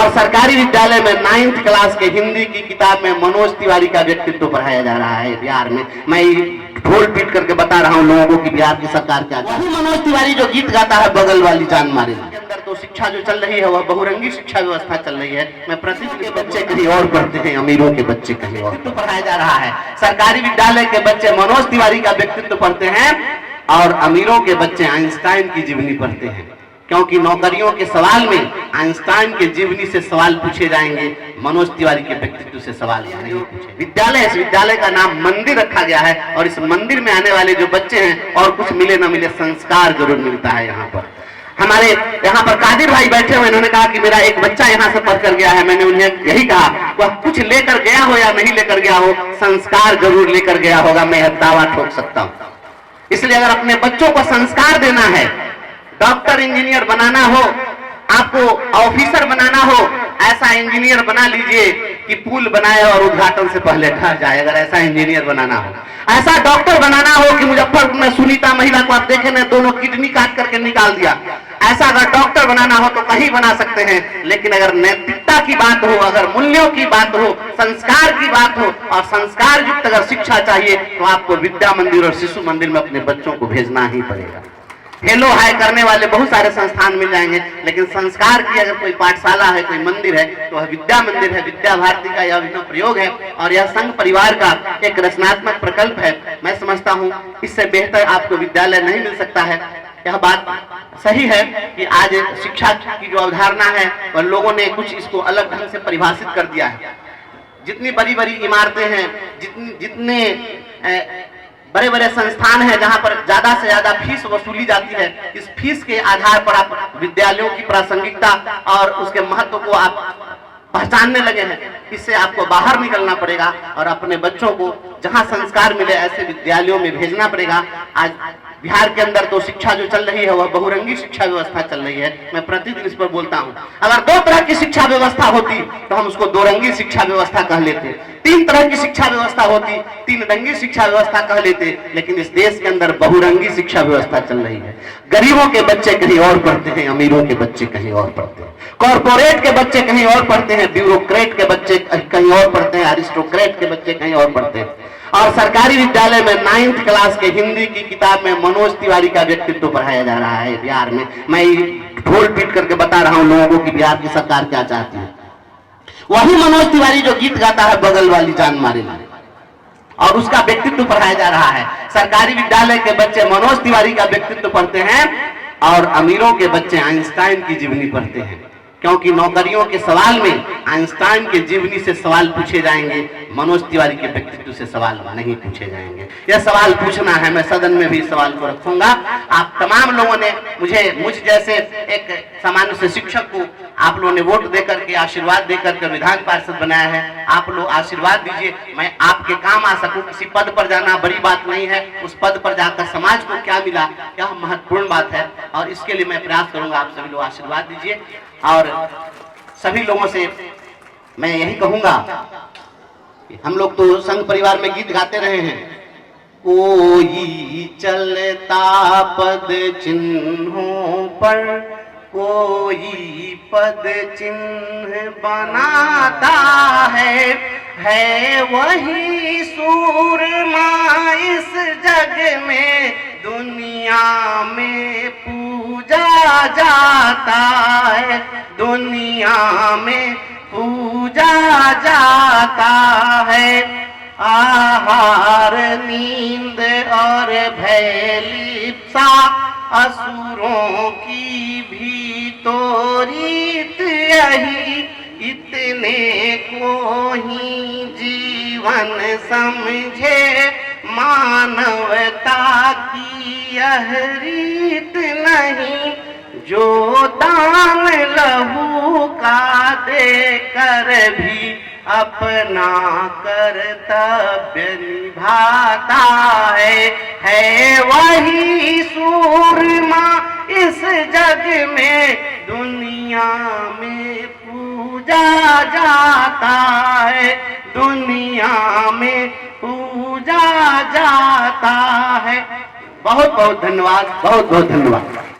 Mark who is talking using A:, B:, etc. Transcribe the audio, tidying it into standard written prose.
A: और सरकारी विद्यालय में 9th क्लास के हिंदी की किताब में मनोज तिवारी का व्यक्तित्व पढ़ाया जा रहा है बिहार में। मैं ढोल पीट करके बता रहा हूँ लोगों को कि बिहार की सरकार क्या चाहती है। मनोज तिवारी जो गीत गाता है बगल वाली जान मारे के अंदर, तो शिक्षा जो चल रही है वह बहुरंगी शिक्षा व्यवस्था चल रही है। मैं प्रतिदिन के बच्चे कहीं और पढ़ते हैं, अमीरों के बच्चे कहीं और पढ़ाया जा रहा है। सरकारी विद्यालय के बच्चे मनोज तिवारी का व्यक्तित्व पढ़ते हैं और अमीरों के बच्चे आइंस्टाइन की जीवनी पढ़ते हैं, क्योंकि नौकरियों के सवाल में आइंस्टाइन के जीवनी से सवाल पूछे जाएंगे, मनोज तिवारी के व्यक्तित्व से सवाल नहीं पूछे। विद्यालय, इस विद्यालय का नाम मंदिर रखा गया है और इस मंदिर में आने वाले जो बच्चे हैं और कुछ मिले न मिले संस्कार जरूर मिलता है। यहाँ पर हमारे यहाँ पर कादिर भाई बैठे हुए, इन्होंने कहा कि मेरा एक बच्चा यहाँ से पढ़कर गया है। मैंने उन्हें यही कहा, वह कुछ लेकर गया हो या नहीं लेकर गया हो, संस्कार जरूर लेकर गया होगा, मैं यह दावा ठोक सकता हूँ। इसलिए अगर अपने बच्चों को संस्कार देना है, डॉक्टर इंजीनियर बनाना हो, आपको ऑफिसर बनाना हो, ऐसा इंजीनियर बना लीजिए कि पुल बनाए और उद्घाटन से पहले ढह जाए। अगर ऐसा इंजीनियर बनाना हो, ऐसा डॉक्टर बनाना हो कि मुजफ्फरपुर में सुनीता महिला को आप देखे ना, दोनों किडनी काट करके निकाल दिया, ऐसा अगर डॉक्टर बनाना हो तो कहीं बना सकते हैं। लेकिन अगर नैतिकता की बात हो, अगर मूल्यों की बात हो, संस्कार की बात हो और संस्कार युक्त अगर शिक्षा चाहिए तो आपको विद्या मंदिर और शिशु मंदिर में अपने बच्चों को भेजना ही पड़ेगा। हेलो हाय करने वाले बहुत सारे संस्थान मिल जाएंगे, लेकिन संस्कार की अगर कोई पाठशाला है, कोई मंदिर है, तो वह विद्या मंदिर है। विद्या भारती का यह अभिनव प्रयोग है और यह संघ परिवार का एक रचनात्मक प्रकल्प है। मैं समझता हूँ इससे बेहतर आपको विद्यालय नहीं मिल सकता है। यह बात सही है कि आज शिक्षा की जो अवधारणा है वह लोगों ने कुछ इसको अलग ढंग से परिभाषित कर दिया है। जितनी बड़ी बड़ी इमारतें हैं, जितने बड़े बड़े संस्थान हैं जहां पर ज्यादा से ज्यादा फीस वसूली जाती है, इस फीस के आधार पर आप विद्यालयों की प्रासंगिकता और उसके महत्व को आप पहचानने लगे हैं। इससे आपको बाहर निकलना पड़ेगा और अपने बच्चों को जहां संस्कार मिले ऐसे विद्यालयों में भेजना पड़ेगा। आज बिहार के अंदर तो शिक्षा जो चल रही है वह बहुरंगी शिक्षा व्यवस्था चल रही है। मैं प्रतिदिन इस पर बोलता हूं। अगर 2 तरह की शिक्षा व्यवस्था होती तो हम उसको 2 रंगी शिक्षा व्यवस्था कह लेते। 3 तरह की शिक्षा व्यवस्था होती, 3 रंगी शिक्षा व्यवस्था कह लेते। लेकिन इस देश के अंदर बहुरंगी शिक्षा व्यवस्था चल रही है। गरीबों के बच्चे कहीं और पढ़ते हैं, अमीरों के बच्चे कहीं और पढ़ते हैं, कॉर्पोरेट के बच्चे कहीं और पढ़ते हैं, ब्यूरोक्रेट के बच्चे कहीं और पढ़ते हैं, अरिस्टोक्रेट के बच्चे कहीं और पढ़ते हैं। और सरकारी विद्यालय में 9th क्लास के हिंदी की किताब में मनोज तिवारी का व्यक्तित्व पढ़ाया जा रहा है बिहार में। मैं ढोल पीट करके बता रहा हूँ लोगों को कि बिहार की सरकार क्या चाहती है। वही मनोज तिवारी जो गीत गाता है बगल वाली जान मारे, और उसका व्यक्तित्व पढ़ाया जा रहा है। सरकारी विद्यालय के बच्चे मनोज तिवारी का व्यक्तित्व पढ़ते हैं और अमीरों के बच्चे आइंस्टाइन की जीवनी पढ़ते हैं, क्योंकि नौकरियों के सवाल में आइंस्टाइन के जीवनी से सवाल पूछे जाएंगे, मनोज तिवारी के व्यक्तित्व से सवाल नहीं पूछे जाएंगे। यह सवाल पूछना है, मैं सदन में भी सवाल को रखूंगा। आप तमाम लोगों ने मुझ जैसे एक सामान्य से शिक्षक को आप लोगों ने वोट देकर के, आशीर्वाद देकर के विधान पार्षद बनाया है। आप लोग आशीर्वाद दीजिए, मैं आपके काम आ सकूं। किसी पद पर जाना बड़ी बात नहीं है, उस पद पर जाकर समाज को क्या मिला यह महत्वपूर्ण बात है, और इसके लिए मैं प्रयास करूंगा। आप सभी लोग आशीर्वाद दीजिए और सभी लोगों से मैं यही कहूंगा, हम लोग तो संघ परिवार में गीत गाते रहे हैं। कोई चलता पद चिन्हों पर, कोई पद चिन्ह बनाता है वही सूरमा इस जग में दुनिया में पूजा जाता है, दुनिया में पूजा जाता है। आहार नींद और भय लिप्सा असुरों की भी तो रीत यही, इतने को ही जीवन समझे मानवता की यह रीत नहीं, जो दान लहू का देकर भी अपना कर्तव्य निभाता है वही सूरमा इस जग में दुनिया में पूजा जाता है, दुनिया में पूजा जाता है। बहुत बहुत धन्यवाद, बहुत बहुत धन्यवाद।